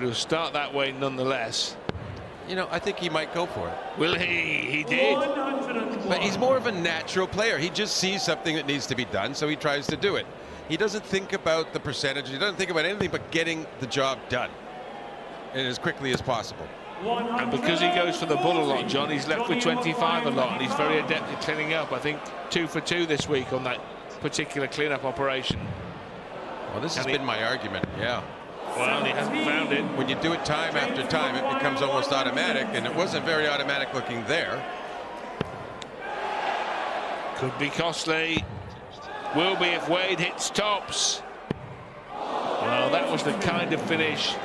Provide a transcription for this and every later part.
but he'll start that way nonetheless. You know, I think he might go for it. Will he? He did. But he's more of a natural player. He just sees something that needs to be done, so he tries to do it. He doesn't think about the percentage. He doesn't think about anything but getting the job done, and as quickly as possible. And because he goes for the bull a lot, John, he's left with 25 a lot, and he's very adept at cleaning up. I think 2 for 2 this week on that particular cleanup operation. Well, this has been my argument, yeah. Well, he hasn't found it. When you do it time after time, it becomes almost automatic, and it wasn't very automatic looking there. Could be costly. Will be if Wade hits tops. Well, that was the kind of finish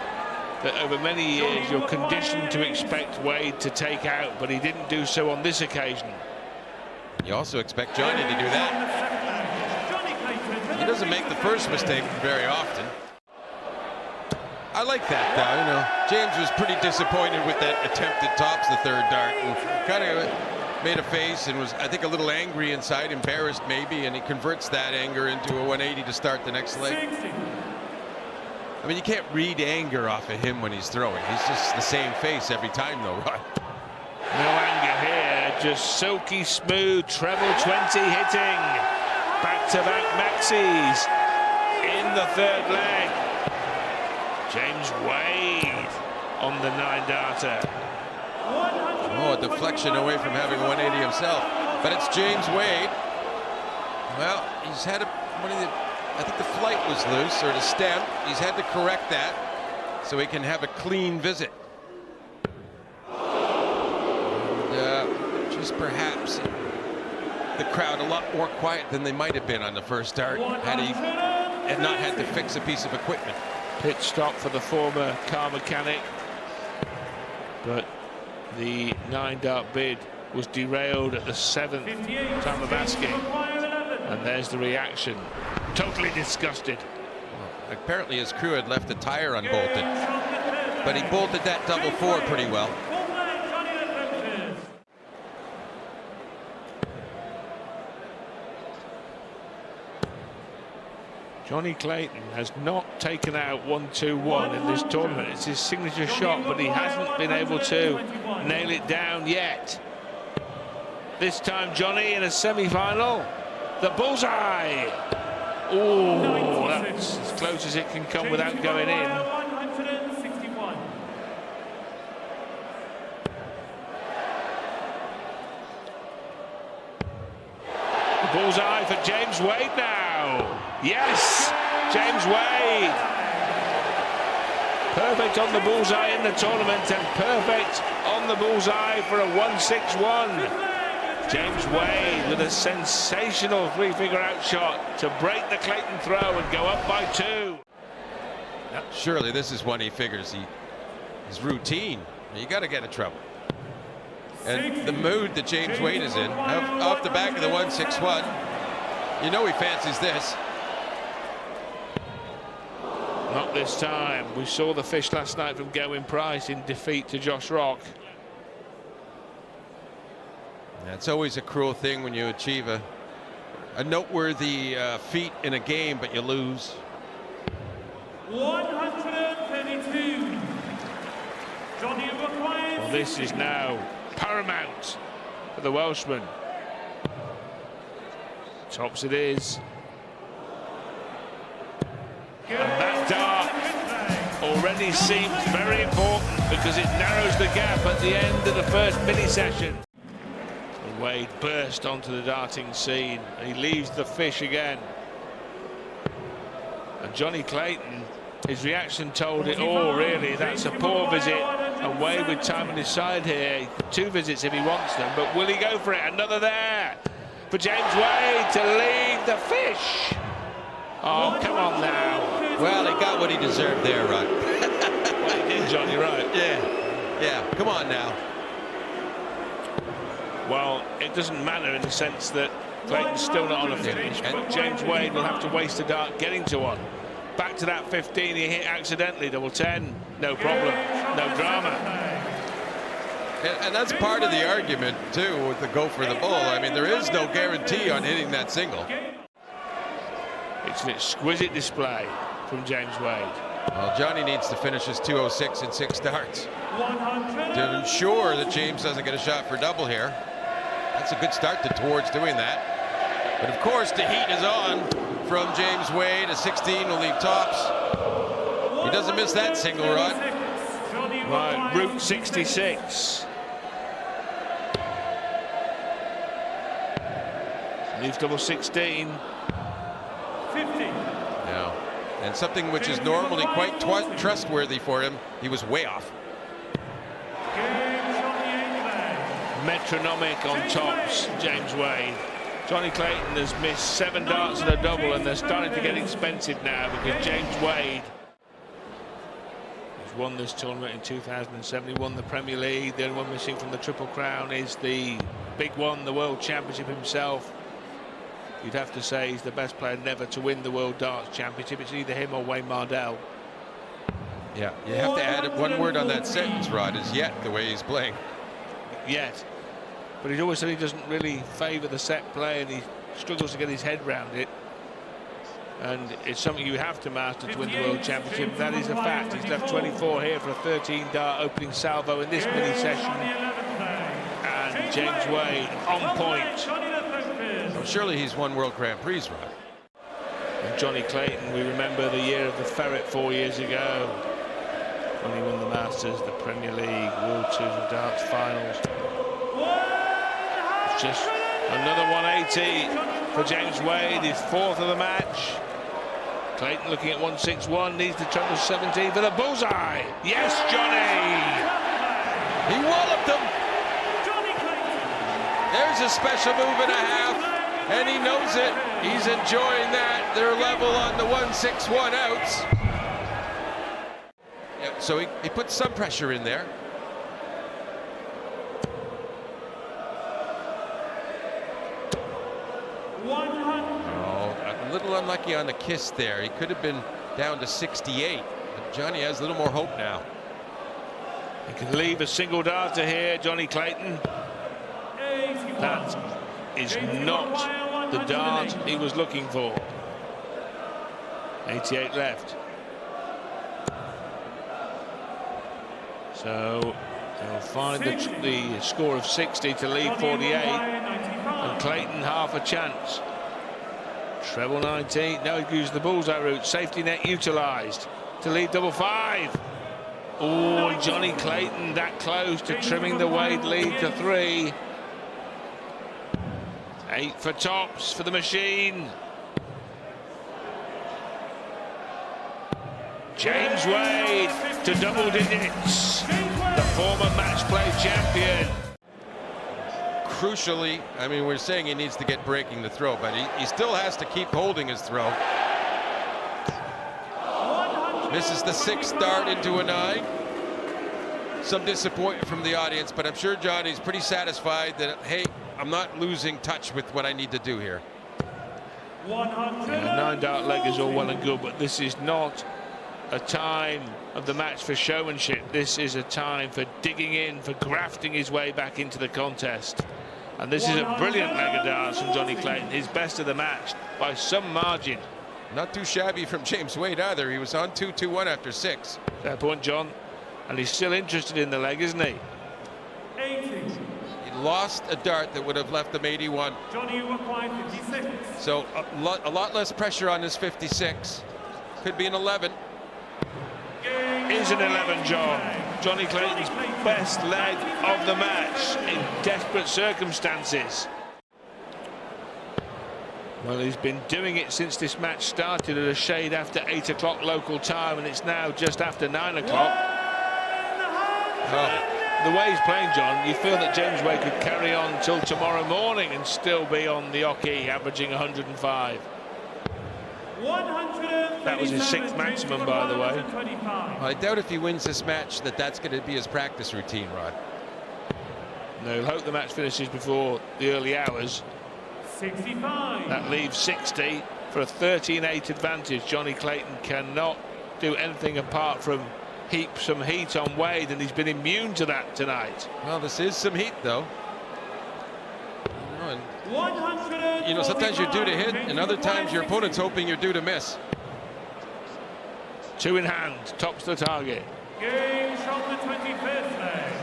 that over many years you're conditioned to expect Wade to take out, but he didn't do so on this occasion. You also expect Johnny to do that. He doesn't make the first mistake very often. I like that, though. You know, James was pretty disappointed with that attempt at tops the third dart, and kind of made a face and was, I think, a little angry inside, embarrassed maybe, and he converts that anger into a 180 to start the next leg. I mean, you can't read anger off of him when he's throwing. He's just the same face every time, though, Rod. No anger here, just silky smooth treble 20 hitting. Back-to-back maxis in the third leg. James Wade on the 9-darter. Oh, a deflection away from having 180 himself. But it's James Wade. Well, he's had one of the, I think the flight was loose, or the stem. He's had to correct that so he can have a clean visit. And, just perhaps the crowd a lot more quiet than they might have been on the first start had he had not had to fix a piece of equipment. Pit stop for the former car mechanic, but the 9-dart bid was derailed at the 7th time of asking, and there's the reaction. Totally disgusted. Well, apparently his crew had left the tire unbolted, but he bolted that double 4 pretty well. Johnny Clayton has not taken out 1-2-1 in this tournament. It's his signature shot, but he hasn't been able to nail it down yet. This time Johnny in a semi-final. The bullseye. Oh, that's as close as it can come without going in. The bullseye for James Wade now. Yes, James Wade. Perfect on the bullseye in the tournament, and perfect on the bullseye for a 1-6-1. James Wade with a sensational 3-figure out shot to break the Clayton throw and go up by 2. Surely this is one he figures his routine. You got to get in trouble. And the mood that James Wade is in, off the back of the 1-6-1, you know he fancies this. Not this time. We saw the fish last night from Gerwyn Price in defeat to Josh Rock. Yeah, it's always a cruel thing when you achieve a noteworthy feat in a game, but you lose. 132. Johnny requires. Well, this is now paramount for the Welshman. Tops it is. And that dart already seems very important because it narrows the gap at the end of the first mini session. And Wade burst onto the darting scene. He leaves the fish again. And Johnny Clayton, his reaction told it all, really. That's a poor visit. And Wade with time on his side here. 2 visits if he wants them, but will he go for it? Another there for James Wade to leave the fish. Oh, come on now. Well, he got what he deserved there, Rod. Well, he did, John, you're right. Yeah, come on now. Well, it doesn't matter in the sense that Clayton's still not on a finish, but James Wade will have to waste a dart getting to one. Back to that 15 he hit accidentally, double 10, no problem, no drama. And that's part of the argument, too, with the go for the bull. I mean, there is no guarantee on hitting that single. It's an exquisite display from James Wade. Well, Johnny needs to finish his 206 in 6 starts 100. to ensure that James doesn't get a shot for double here. That's a good start towards doing that. But of course, the heat is on from James Wade. A 16 will leave tops. He doesn't miss that single, Rod. Right, Route 66. Leaves double 16. 50. Yeah. And something which is normally quite trustworthy for him, he was way off. Metronomic on tops, James Wade. Johnny Clayton has missed 7 darts and a double, and they're starting to get expensive now because James Wade has won this tournament in 2007. He won the Premier League. The only one missing from the Triple Crown is the big one, the World Championship himself. You'd have to say he's the best player never to win the World Darts Championship. It's either him or Wayne Mardell. Yeah, you have to add one word on that sentence, Rod, is yet, the way he's playing. Yet. But he's always said he doesn't really favour the set play, and he struggles to get his head round it. And it's something you have to master to win the World Championship. That is a fact. He's left 24 here for a 13-dart opening salvo in this mini session. And James Wade on point. Well, surely he's won World Grand Prix, Rod. And Johnny Clayton, we remember the year of the Ferret 4 years ago, when he won the Masters, the Premier League, World Series of Darts finals. It's just another 180 for James Wade, his 4th of the match. Clayton looking at 161, needs the treble 17 for the bullseye. Yes, Johnny! He walloped him. There's a special move and a half, and he knows it. He's enjoying that. They're level on the 161 outs. Yep, so he put some pressure in there. Oh, a little unlucky on the kiss there. He could have been down to 68. But Johnny has a little more hope now. He can leave a single darter here, Johnny Clayton. That is not the dart he was looking for. 88 left. So they'll find the score of 60 to lead 48. And Clayton half a chance. Treble 19. Now he uses the bullseye route. Safety net utilised to lead double 5. Oh, and Johnny Clayton that close to trimming the Wade lead to 3. 8 for tops for the machine. James Wade to double digits. The former match play champion. Crucially, I mean, we're saying he needs to get breaking the throw, but he still has to keep holding his throw. Misses the 6th dart into a 9. Some disappointment from the audience, but I'm sure Johnny's pretty satisfied that, hey, I'm not losing touch with what I need to do here. Yeah, 9 dart leg is all well and good, but this is not a time of the match for showmanship. This is a time for digging in, for grafting his way back into the contest. And this is a brilliant leg of darts from Johnny Clayton, his best of the match by some margin. Not too shabby from James Wade either. He was on 2-2-1 after 6. Fair point, John. And he's still interested in the leg, isn't he? 80. He lost a dart that would have left him 81. Johnny required 56. So a lot less pressure on his 56. Could be an 11. Is an 11, John. Johnny Clayton's best leg of the match in desperate circumstances. Well, he's been doing it since this match started at a shade after 8 o'clock local time, and it's now just after 9 o'clock. The way he's playing, John, you feel that James Wade could carry on till tomorrow morning and still be on the hockey, averaging 105. That was his 6th maximum, by the way. I doubt if he wins this match that's going to be his practice routine, Rod. No, he'll hope the match finishes before the early hours. 65. That leaves 60 for a 13-8 advantage. Johnny Clayton cannot do anything apart from heap some heat on Wade, and he's been immune to that tonight. Well, this is some heat, though. You know, sometimes you're due to hit, and other times your opponent's hoping you're due to miss. Two in hand, tops the target. Game shot the 21st leg.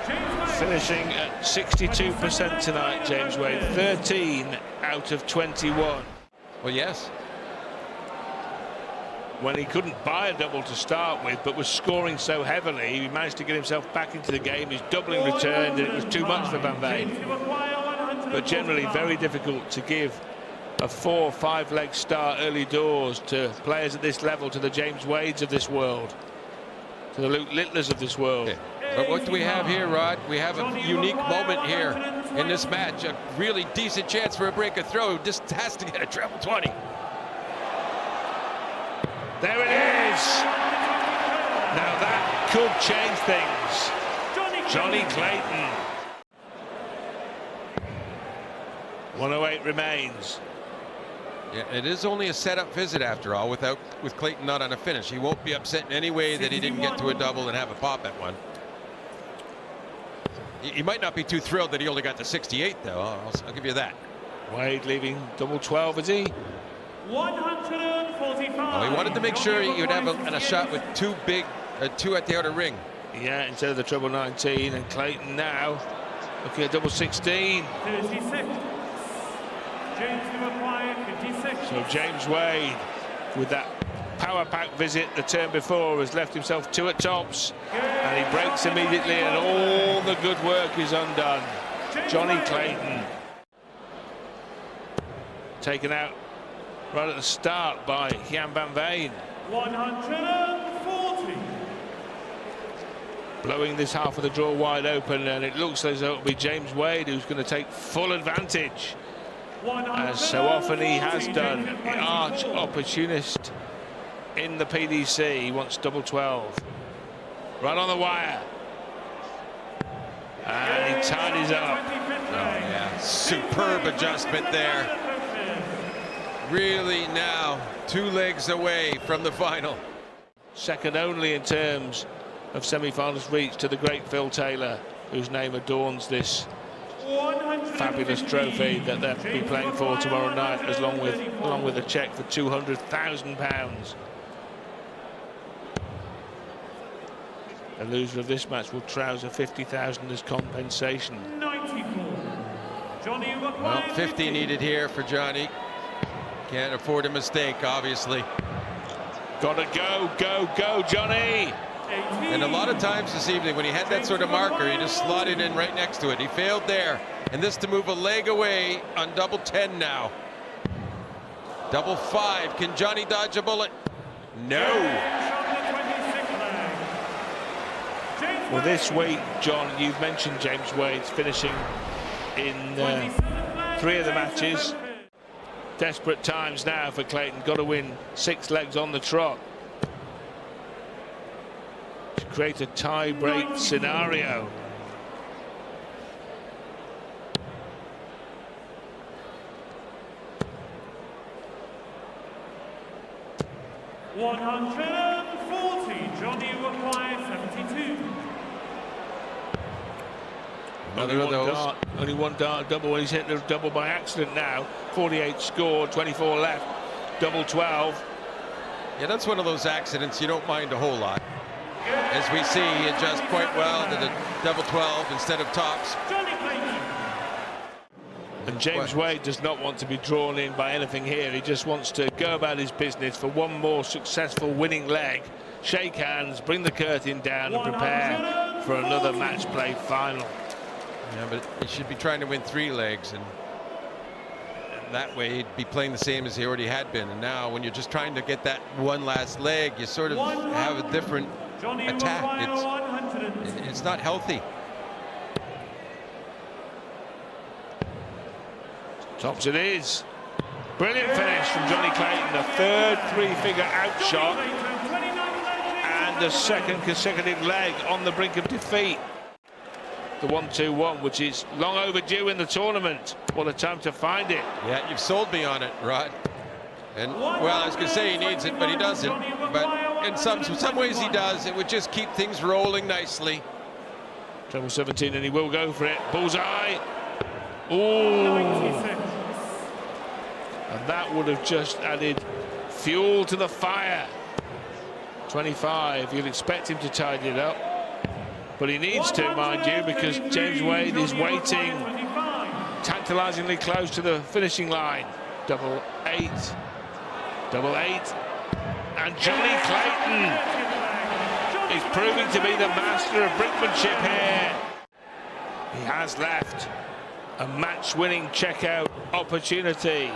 James Wade. Finishing at 62% tonight, James Wade. 13 out of 21. Well, yes. When he couldn't buy a double to start with, but was scoring so heavily, he managed to get himself back into the game. His doubling returned, and it was too much for Van Veen. But generally very difficult to give a 4 or 5 leg start early doors to players at this level, to the James Wades of this world, to the Luke Littlers of this world. Okay. But what do we have here, Rod? We have a unique moment here in this match. A really decent chance for a break of throw. Just has to get a treble 20. There it is. Now that could change things. Johnny Clayton. 108 remains. Yeah, it is only a setup visit after all, with Clayton not on a finish. He won't be upset in any way that he didn't get to a double and have a pop at one. He might not be too thrilled that he only got to 68, though. I'll give you that. Wade leaving double 12, is he? 145. Well, he wanted to make sure he would have a shot with two at the outer ring. Yeah, instead of the treble 19, and Clayton now looking at double 16. 36. James to acquire 56. So James Wade, with that power pack visit the turn before, has left himself 2 at tops, and he breaks immediately, and all the good work is undone. Johnny Clayton taken out right at the start by Jan Van Veen. 140. Blowing this half of the draw wide open, and it looks as though it'll be James Wade who's going to take full advantage, as so often he has done. The arch opportunist in the PDC. He wants double 12. Right on the wire. And he tidies up. Oh, yeah. Superb adjustment there. Really now 2 legs away from the final. Second only in terms of semi-finals reach to the great Phil Taylor, whose name adorns this fabulous trophy that they'll be playing for tomorrow night, along with a cheque for £200,000. The loser of this match will trouser 50,000 as compensation. 94. Johnny Well, 50 needed here for Johnny. Can't afford a mistake, obviously. Gotta go, Johnny! 18. And a lot of times this evening, when he had that sort of marker, he just slotted in right next to it. He failed there. And this to move a leg away on double 10 now. Double 5. Can Johnny dodge a bullet? No. Well, this week, John, you've mentioned James Wade's finishing in 3 of the matches. Desperate times now for Clayton. Got to win 6 legs on the trot to create a tie-break scenario. $140. Johnny requires 72. Only one dart double. He's hit the double by accident now. 48 scored, 24 left. Double 12. Yeah, that's one of those accidents you don't mind a whole lot. As we see, he adjusts quite well to the double 12 instead of tops. Johnny Clayton. And James Wade does not want to be drawn in by anything here. He just wants to go about his business for one more successful winning leg. Shake hands, bring the curtain down, and prepare for another match play final. Yeah, but he should be trying to win 3 legs, and that way he'd be playing the same as he already had been. And now when you're just trying to get that one last leg, you sort of have a different attack. It's not healthy. Tops it is. Brilliant finish from Johnny Clayton. A third 3-figure outshot and a second consecutive leg on the brink of defeat. The 1-2-1, which is long overdue in the tournament. What a time to find it. Yeah, you've sold me on it, Rod. And, well, I was going to say he needs it, but he doesn't. But in some ways he does. It would just keep things rolling nicely. Treble 17, and he will go for it. Bullseye. Ooh. And that would have just added fuel to the fire. 25, you'd expect him to tidy it up. But he needs to, mind you, because James Wade is waiting tantalisingly close to the finishing line. Double eight. And Johnny Clayton is proving to be the master of brinkmanship here. He has left a match-winning checkout opportunity.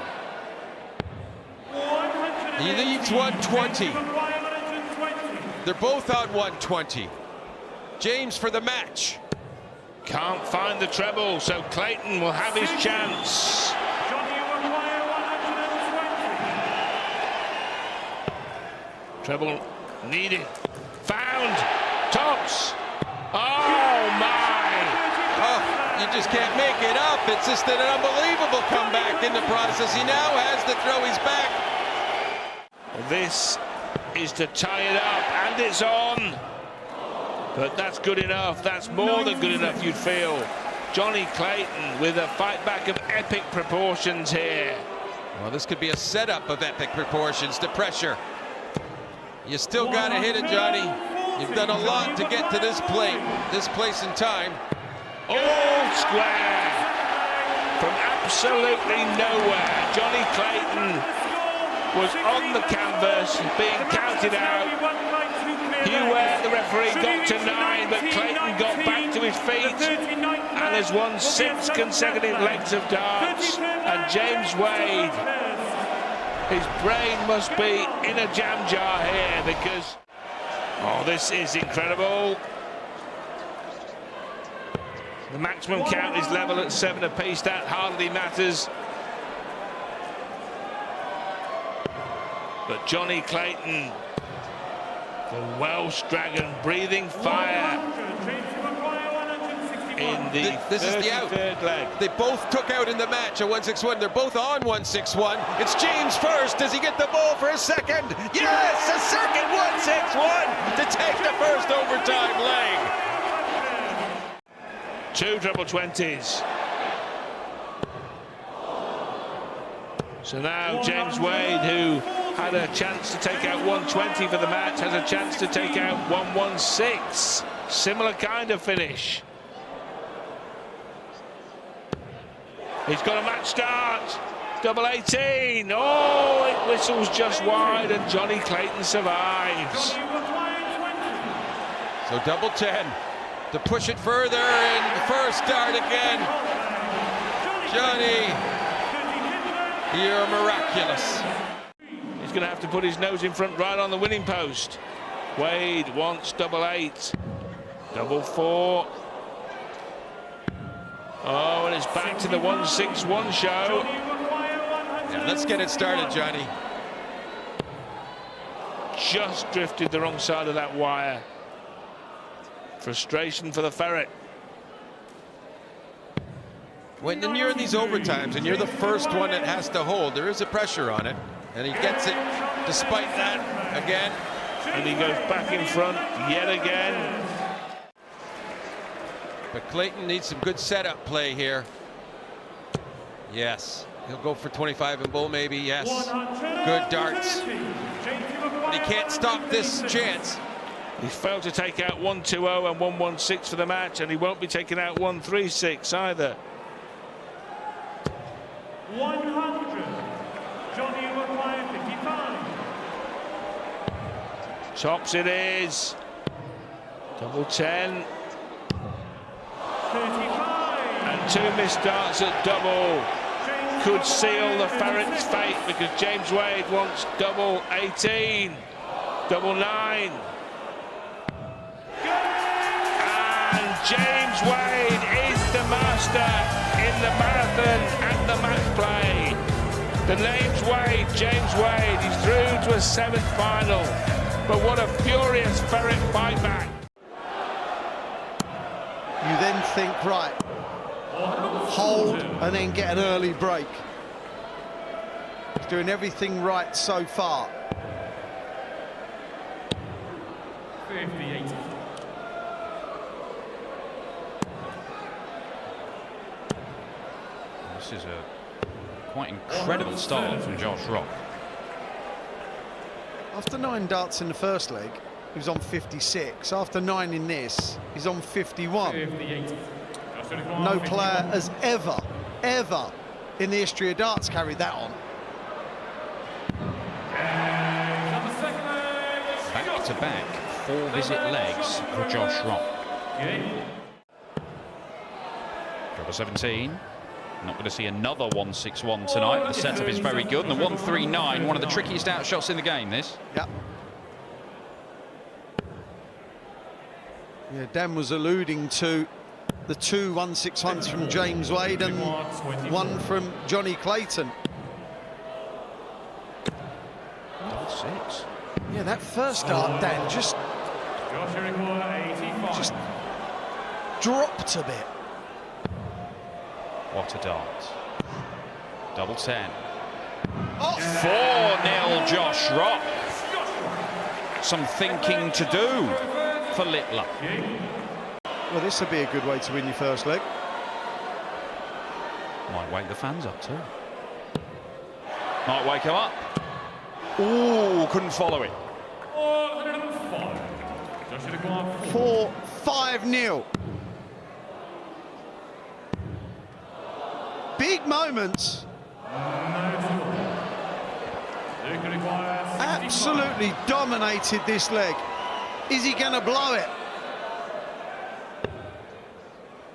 He leads 120. They're both on 120. James for the match. Can't find the treble, so Clayton will have his chance. Treble needed. Found. Tops. Oh, my. Oh, you just can't make it up. It's just an unbelievable comeback in the process. He now has to throw his back. This is to tie it up, and it's on. But that's good enough. That's more than good enough, you'd feel. Johnny Clayton with a fight back of epic proportions here. Well, this could be a setup of epic proportions to pressure. You still got to hit it, Johnny. You've done a lot to get to this place in time. All square. From absolutely nowhere, Johnny Clayton was on the canvas, being counted out. Hugh Ware, the referee, got to 9, but Clayton got back to his feet and has won 6 consecutive legs of darts. And James Wade, his brain must be in a jam jar here, because, oh, this is incredible. The maximum count is level at 7 apiece. That hardly matters. But Johnny Clayton, the Welsh Dragon, breathing fire in the This is the out. leg. They both took out in the match at 161. They're both on 161. It's James first. Does he get the ball for a second? Yes, a second 161 to take the first overtime leg. 2 treble 20s. So now James Wade, who had a chance to take out 120 for the match, has a chance to take out 116. Similar kind of finish. He's got a match start. Double 18. Oh, it whistles just wide, and Johnny Clayton survives. So double 10 to push it further, and the first start again. Johnny, you're miraculous. He's going to have to put his nose in front right on the winning post. Wade wants double 8. Double 4. Oh, and it's back to the 161 show. Yeah, let's get it started, Johnny. Just drifted the wrong side of that wire. Frustration for the ferret. When you're in these overtimes and you're the first one that has to hold, there is a pressure on it, and he gets it despite that again. And he goes back in front yet again. But Clayton needs some good setup play here. Yes, he'll go for 25 and bull maybe, yes. Good darts. But he can't stop this chance. He failed to take out 120 and 116 for the match, and he won't be taking out 136 either. 100. Johnny requires 55. Tops it is. Double 10. 35. And 2 missed darts at double could seal the ferret's fate, because James Wade wants double 18. Double 9. And James Wade is the master in the marathon and the match play. The name's Wade, James Wade. He's through to a 7th final. But what a furious ferret fight back. You then think, right, hold and then get an early break. He's doing everything right so far. 58. This is a quite incredible start from Josh Rock. After 9 darts in the first leg, he was on 56. After 9 in this, he's on 51. 58. No player has ever in the history of darts carried that on. Back-to-back 4-visit legs for Josh Rock. Drop of 17. Not going to see another 161 tonight. The setup is very good. And the 139, one of the trickiest outshots in the game, this. Yep. Yeah, Dan was alluding to the 2 161s from James Wade and one from Johnny Clayton. Double 6. Yeah, that first dart, Dan, just dropped a bit. What a dart. Double 10. Oh. 4-0 Josh Rock. Some thinking to do for Littler. Well, this would be a good way to win your first leg. Might wake the fans up too. Might wake them up. Ooh, couldn't follow it. 4-5-0. Big moments. Absolutely dominated this leg. Is he going to blow it?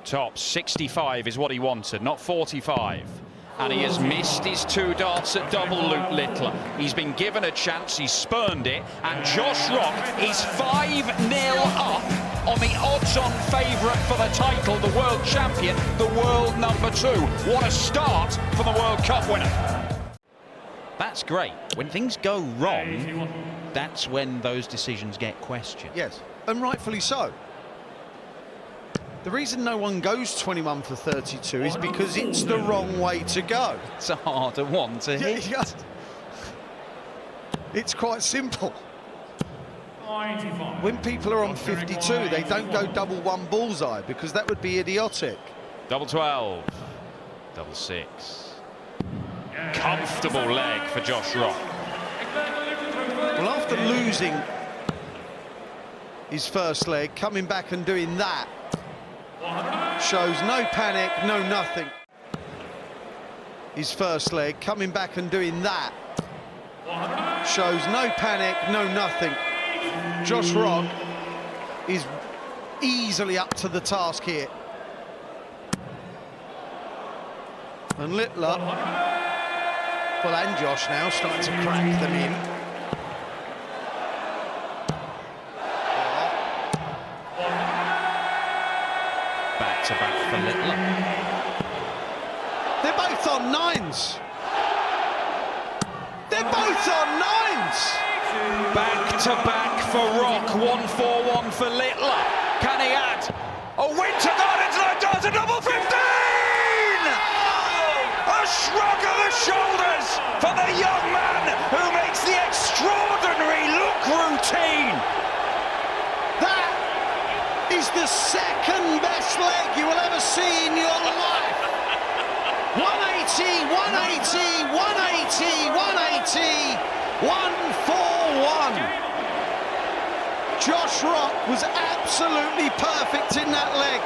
Top 65 is what he wanted, not 45. And he has missed his 2 darts at double, Luke Littler. He's been given a chance, he's spurned it, and Josh Rock is 5-0 up on the odds-on favourite for the title, the world champion, the world #2. What a start for the World Cup winner. That's great. When things go wrong, that's when those decisions get questioned. Yes, and rightfully so. The reason no one goes 21 for 32 is because it's the wrong way to go. It's a harder one to hit. Yeah. It's quite simple. 95. When people are on 52, they don't go double 1 bullseye because that would be idiotic. Double 12. Double 6. Comfortable leg for Josh Rock. Well, after losing his first leg, coming back and doing that shows no panic, no nothing. His first leg, coming back and doing that shows no panic, no nothing. Josh Rock is easily up to the task here. And Littler, well, and Josh now starting to crack them in. Back for Littler. They're both on 9s. They're both on 9s. Back for Rock. 1-4-1 for Littler. Can he add a Winter Gardens like does a double 15? A shrug of the shoulders for the young man who makes the extraordinary look routine. That is the second best leg you will ever see in your life. 180, 180, 180, 180, 141. Josh Rock was absolutely perfect in that leg.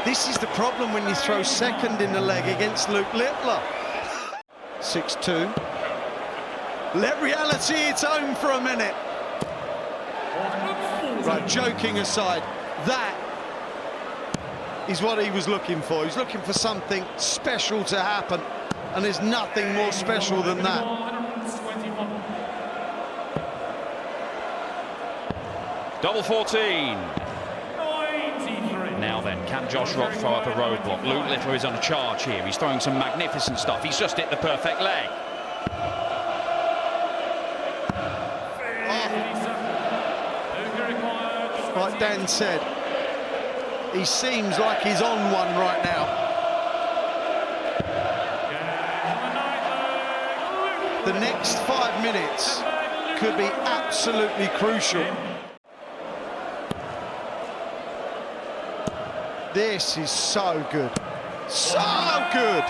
This is the problem when you throw second in the leg against Luke Littler. 6-2. Let reality its own for a minute. Right, joking aside, that is what he was looking for. He's looking for something special to happen, and there's nothing more special than that. Double 14. Now then, can Josh Rock throw up a roadblock? Luke Littler is on a charge here. He's throwing some magnificent stuff. He's just hit the perfect leg. Like Dan said, he seems like he's on one right now. The next 5 minutes could be absolutely crucial. This is so good. So good!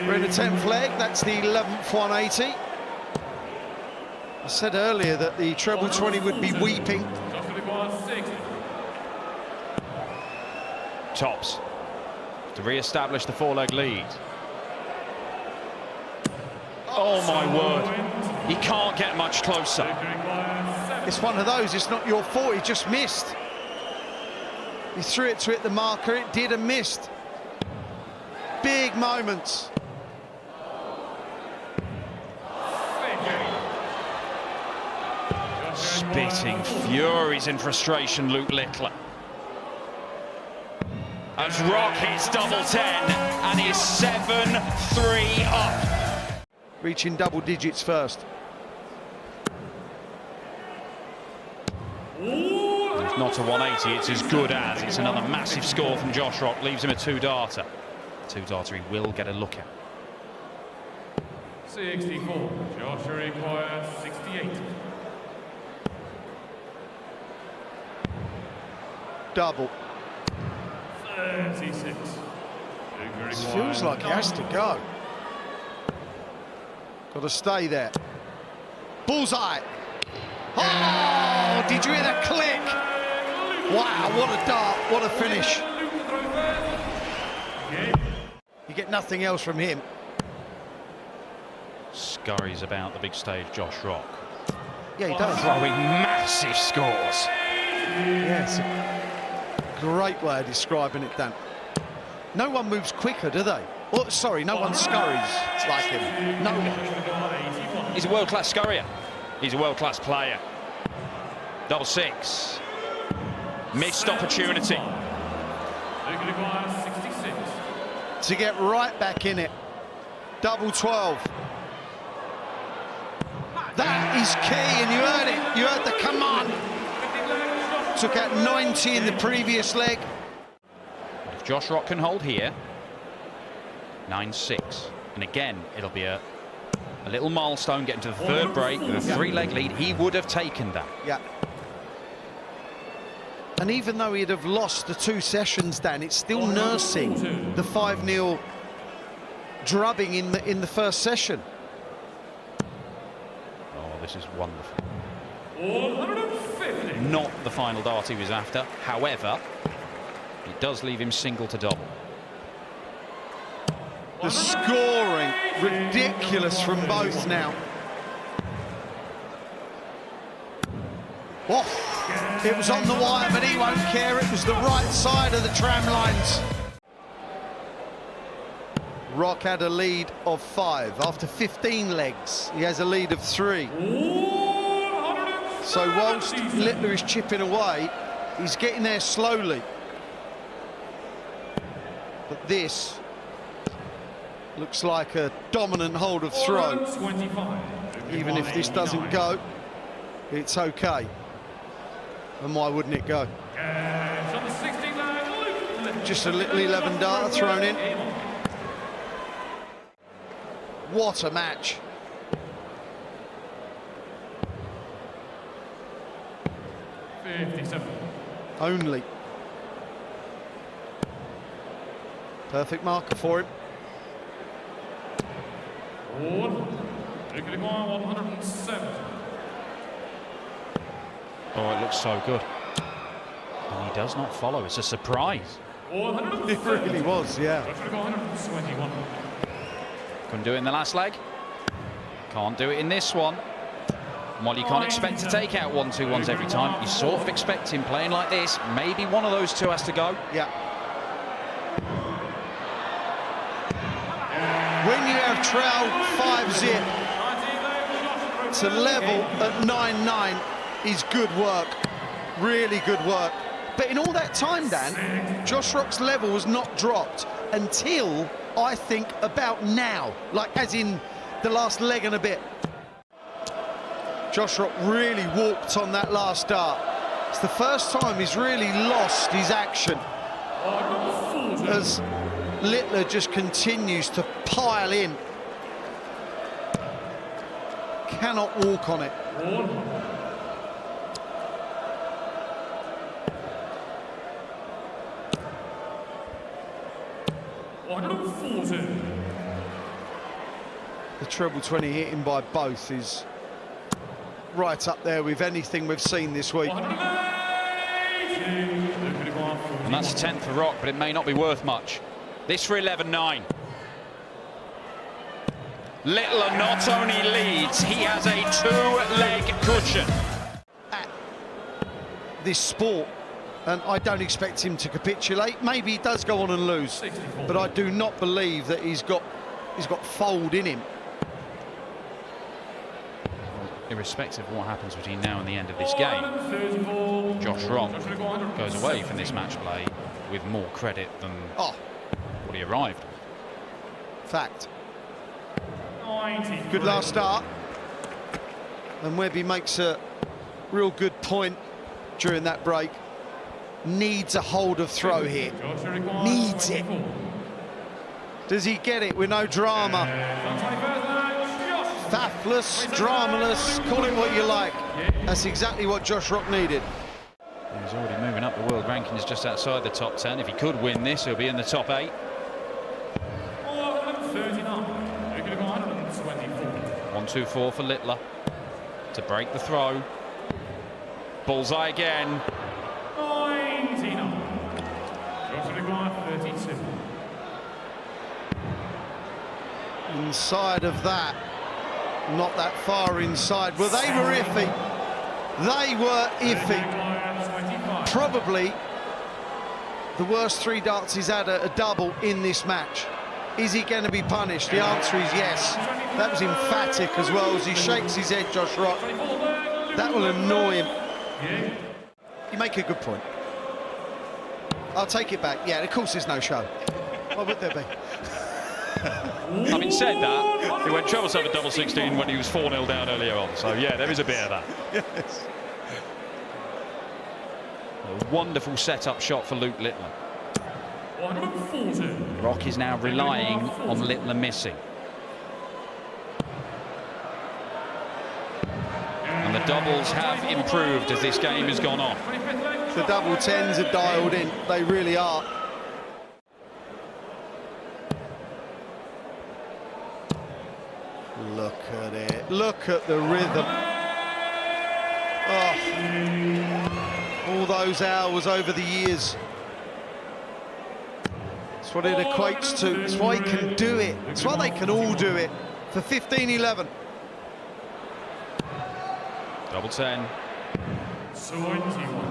We're in the 10th leg, that's the 11th 180. I said earlier that the treble 20 would be weeping. Tops to re-establish the 4-leg lead. Oh my word, he can't get much closer. It's one of those, it's not your fault, he just missed. He threw it to hit the marker, it did and missed. Big moments. Spitting furies in frustration, Luke Littler. As Rock hits double 10 and is 7-3 up. Reaching double digits first. It's not a 180, it's as good as. It's another massive score from Josh Rock, leaves him a 2-darter. 2-darter he will get a look at. 64. Joshua requires 68. Double. 36. This feels like he has to go. Got to stay there. Bullseye. Oh, did you hear that click? Wow, what a dart, what a finish. You get nothing else from him. Scurries about the big stage, Josh Rock. Yeah, he does. Throwing massive scores. Yes, great way of describing it, Dan. No one moves quicker, do they? Oh, sorry, no one scurries like him. No one. He's a world-class scurrier. He's a world-class player. Double 6. Missed opportunity. To get right back in it. Double 12. That is key, and you heard it. You heard the command. Took out 90 in the previous leg. If Josh Rock can hold here, 9-6. And again, it'll be a little milestone getting to the third break with a 3-leg lead. He would have taken that. Yeah. And even though he'd have lost the 2 sessions, Dan, it's still nursing the 5-0 drubbing in the first session. Oh, this is wonderful. Not the final dart he was after. However, it does leave him single to double. The scoring, ridiculous from both now. Oh, it was on the wire, but he won't care. It was the right side of the tram lines. Rock had a lead of 5. After 15 legs, he has a lead of 3. So whilst Littler is chipping away, he's getting there slowly. But this looks like a dominant hold of throw. Even if this doesn't go, it's okay. And why wouldn't it go? Just a little 11 dart thrown in. What a match. Only. Perfect marker for him. 107. Oh, it looks so good. And he does not follow. It's a surprise. It really was, yeah. 121. Couldn't do it in the last leg. Can't do it in this one. And while you can't expect to take out 1-2-1s every time, you sort of expect him playing like this. Maybe one of those 2 has to go. Yeah. When you have trail 5-zip to level at 9-9 is good work. Really good work. But in all that time, Dan, Josh Rock's level was not dropped until, I think, about now. Like, as in the last leg and a bit. Josh Rock really walked on that last dart. It's the first time he's really lost his action. As Littler just continues to pile in. Cannot walk on it. The treble 20 hitting by both is right up there with anything we've seen this week. And that's 10th for Rock, but it may not be worth much. This for 11-9. Littler not only leads, he has a 2-leg cushion. At this sport, and I don't expect him to capitulate. Maybe he does go on and lose, but I do not believe that he's got fold in him. Irrespective of what happens between now and the end of this game, Josh Rock goes away from this match play with more credit than what he arrived. Fact. Good last start. And Webby makes a real good point during that break. Needs a hold of throw here. Needs it. Does he get it with no drama? Faffless, dramaless, call it what you like. That's exactly what Josh Rock needed. He's already moving up the world rankings just outside the top 10. If he could win this, he'll be in the top 8. 1-2-4 for Littler to break the throw. Bullseye again. 32. Inside of that, not that far inside. Well, they were iffy. They were iffy. Probably the worst 3 darts he's had a double in this match. Is he going to be punished? The answer is yes. That was emphatic as well as he shakes his head, Josh Rock. That will annoy him. You make a good point. I'll take it back. Yeah, of course there's no show. What would there be? Having said that, he went treble 7 double 16 when he was 4-0 down earlier on. So yeah, there is a bit of that. Yes. A wonderful set-up shot for Luke Littler. 140. Rock is now relying on Littler missing. And the doubles have improved as this game has gone on. The double 10s are dialed in. They really are. Look at it. Look at the rhythm. Oh. All those hours over the years. That's what it equates to. That's why he can do it. That's why they can all do it. For 15-11. Double 10. A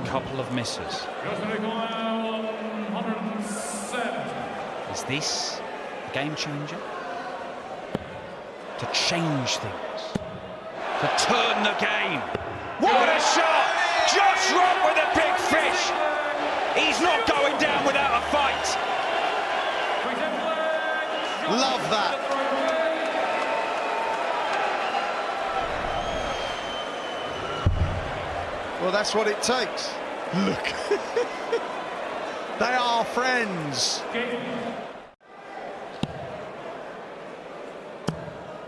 couple of misses. Is this a game changer? To change things. To turn the game. What a shot! Josh Rock with a big fish. He's not going down without a fight. Love that. Well, that's what it takes. Look. They are friends.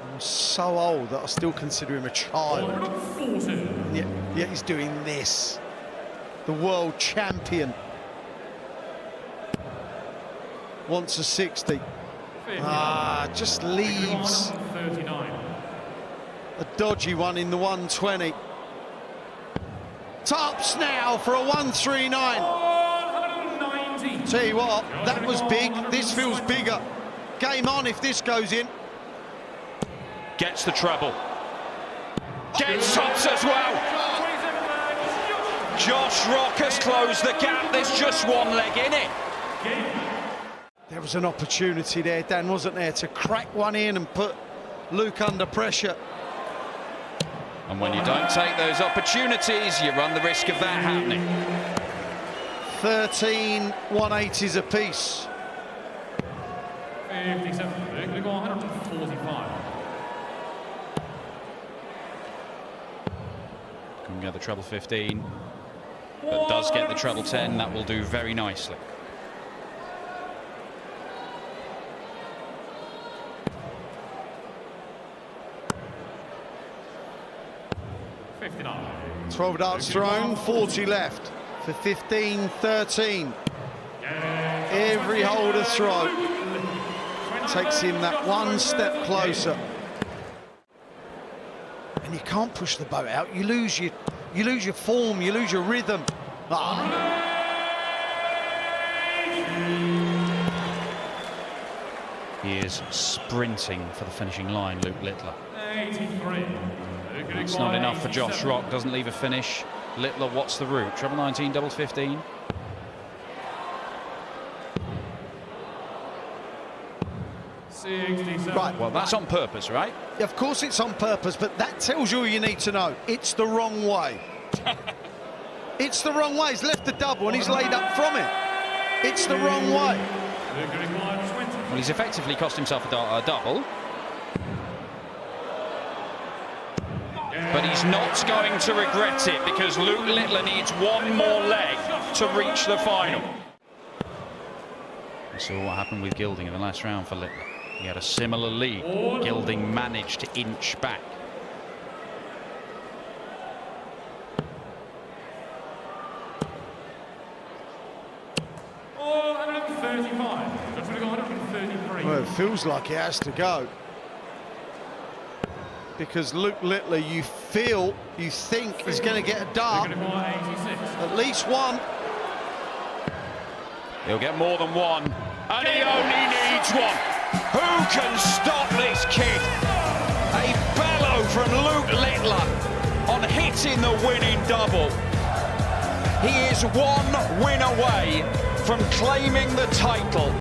I'm so old that I still consider him a child. Yet he's doing this. The world champion. Wants a 60. Just leaves a dodgy one in the 120. Tops now for a 139. Tell you what, that was big. This feels bigger. Game on if this goes in. Gets the treble. Gets tops as well. Josh Rock has closed the gap. There's just one leg in it. There was an opportunity there, Dan, wasn't there, to crack one in and put Luke under pressure. And when you don't take those opportunities, you run the risk of that happening. 13 180s apiece. 57. They're going to go 145. Couldn't get the treble 15, but does get the treble 10. That will do very nicely. $59. 12 darts thrown, 40 left for 15-13. Every holder throw takes him that one step closer and you can't push the boat out. You lose your form, you lose your rhythm. Ah. He is sprinting for the finishing line, Luke Littler. 83. It's not enough for Josh Rock, doesn't leave a finish. Littler, what's the route? Treble 19, double 15. Right. Well, that's on purpose, right? Of course it's on purpose, but that tells you all you need to know. It's the wrong way. It's the wrong way. He's left the double and he's laid up from it. It's the wrong way. Well, he's effectively cost himself a double. But he's not going to regret it because Luke Littler needs one more leg to reach the final. We saw what happened with Gilding in the last round for Littler. He had a similar lead. Gilding managed to inch back. Well, it feels like it has to go. Because Luke Littler, you think he's going to get a dart. At least one. He'll get more than one. And he only needs one. Who can stop this kid? A bellow from Luke Littler on hitting the winning double. He is one win away from claiming the title.